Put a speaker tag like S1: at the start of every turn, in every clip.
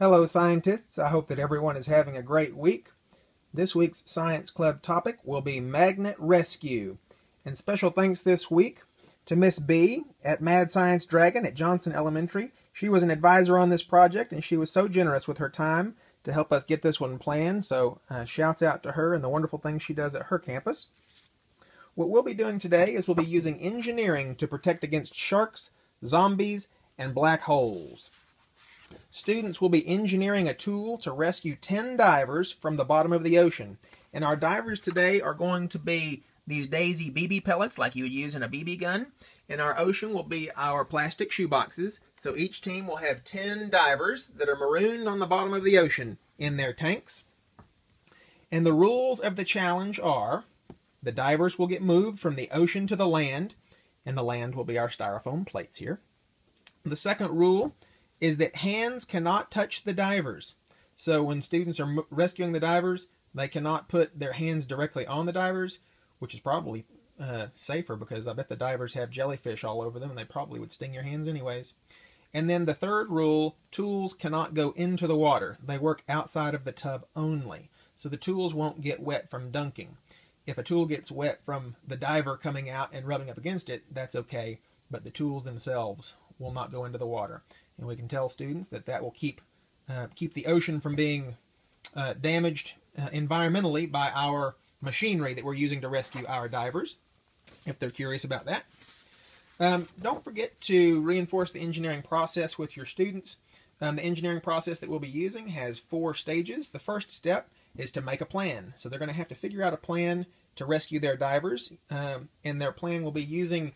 S1: Hello, scientists. I hope that everyone is having a great week. This week's Science Club topic will be magnet rescue. And special thanks this week to Miss B at Mad Science Dragon at Johnson Elementary. She was an advisor on this project, and she was so generous with her time to help us get this one planned. So shouts out to her and the wonderful things she does at her campus. What we'll be doing today is we'll be using engineering to protect against sharks, zombies, and black holes. Students will be engineering a tool to rescue 10 divers from the bottom of the ocean. And our divers today are going to be these Daisy BB pellets like you would use in a BB gun. And our ocean will be our plastic shoeboxes. So each team will have 10 divers that are marooned on the bottom of the ocean in their tanks. And the rules of the challenge are the divers will get moved from the ocean to the land, and the land will be our styrofoam plates here. The second rule is that hands cannot touch the divers. So when students are rescuing the divers, they cannot put their hands directly on the divers, which is probably safer because I bet the divers have jellyfish all over them and they probably would sting your hands anyways. And then the third rule, tools cannot go into the water. They work outside of the tub only. So the tools won't get wet from dunking. If a tool gets wet from the diver coming out and rubbing up against it, that's okay, but the tools themselves will not go into the water. And we can tell students that that will keep the ocean from being damaged environmentally by our machinery that we're using to rescue our divers, if they're curious about that. Don't forget to reinforce the engineering process with your students. The engineering process that we'll be using has 4 stages. The first step is to make a plan. So they're going to have to figure out a plan to rescue their divers, and their plan will be using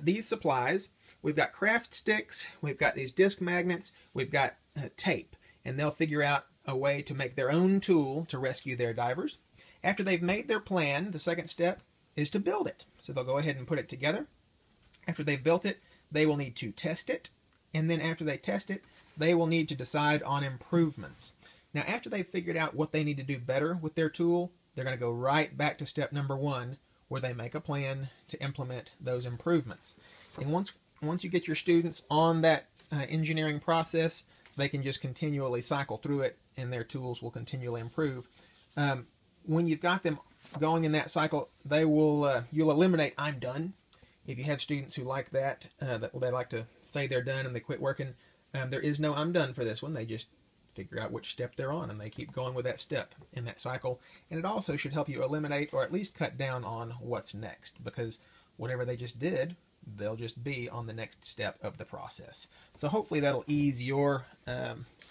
S1: these supplies. We've got craft sticks, we've got these disc magnets, we've got tape, and they'll figure out a way to make their own tool to rescue their divers. After they've made their plan, the second step is to build it. So they'll go ahead and put it together. After they've built it, they will need to test it, and then after they test it, they will need to decide on improvements. Now, after they've figured out what they need to do better with their tool, they're going to go right back to step number 1, where they make a plan to implement those improvements. And once you get your students on that engineering process, they can just continually cycle through it, and their tools will continually improve. When you've got them going in that cycle, you'll eliminate "I'm done." If you have students who like that, they like to say they're done and they quit working, there is no "I'm done" for this one. They just figure out which step they're on, and they keep going with that step in that cycle. And it also should help you eliminate or at least cut down on what's next, because whatever they just did, they'll just be on the next step of the process. So hopefully that'll ease your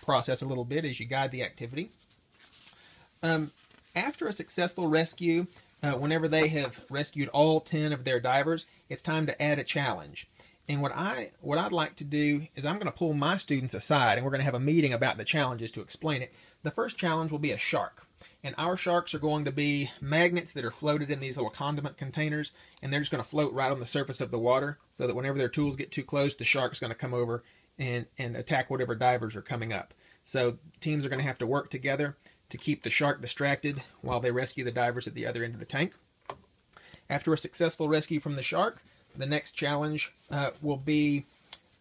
S1: process a little bit as you guide the activity. After a successful rescue, whenever they have rescued all 10 of their divers, it's time to add a challenge. And what I'd like to do is I'm going to pull my students aside, and we're going to have a meeting about the challenges to explain it. The first challenge will be a shark. And our sharks are going to be magnets that are floated in these little condiment containers, and they're just going to float right on the surface of the water, so that whenever their tools get too close, the shark's going to come over and attack whatever divers are coming up. So teams are going to have to work together to keep the shark distracted while they rescue the divers at the other end of the tank. After a successful rescue from the shark, the next challenge will be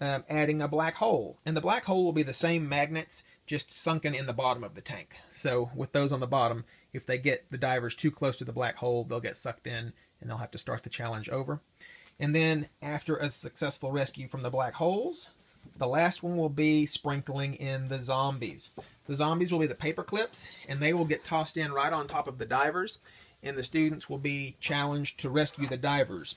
S1: adding a black hole. And the black hole will be the same magnets, just sunken in the bottom of the tank. So with those on the bottom, if they get the divers too close to the black hole, they'll get sucked in and they'll have to start the challenge over. And then after a successful rescue from the black holes, the last one will be sprinkling in the zombies. The zombies will be the paper clips, and they will get tossed in right on top of the divers, and the students will be challenged to rescue the divers.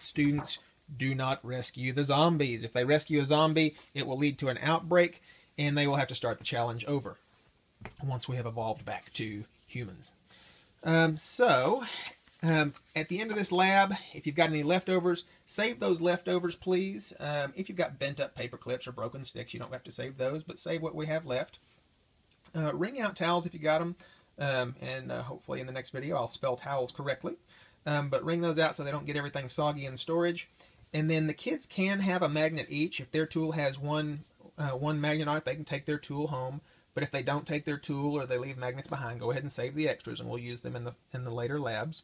S1: Students do not rescue the zombies. If they rescue a zombie, it will lead to an outbreak, and they will have to start the challenge over once we have evolved back to humans. At the end of this lab, if you've got any leftovers, save those leftovers, please. If you've got bent up paper clips or broken sticks, you don't have to save those, but save what we have left. Wring out towels if you got them, and hopefully in the next video I'll spell towels correctly. But wring those out so they don't get everything soggy in storage. And then the kids can have a magnet each. If their tool has one magnet on it, they can take their tool home. But if they don't take their tool or they leave magnets behind, go ahead and save the extras, and we'll use them in the later labs.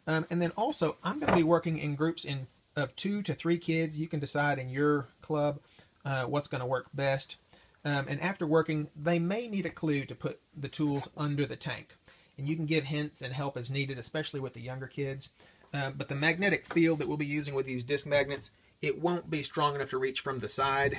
S1: And then also, I'm going to be working in groups of 2 to 3 kids. You can decide in your club what's going to work best. And after working, they may need a clue to put the tools under the tank. And you can give hints and help as needed, especially with the younger kids. But the magnetic field that we'll be using with these disc magnets, it won't be strong enough to reach from the side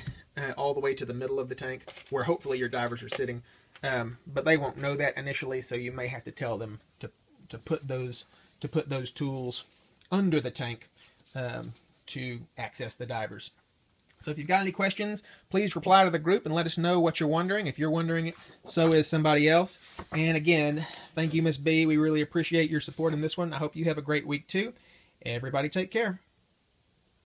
S1: all the way to the middle of the tank, where hopefully your divers are sitting. But they won't know that initially, so you may have to tell them to put those tools under the tank to access the divers. So if you've got any questions, please reply to the group and let us know what you're wondering. If you're wondering it, so is somebody else. And again, thank you, Miss B. We really appreciate your support in this one. I hope you have a great week too. Everybody take care.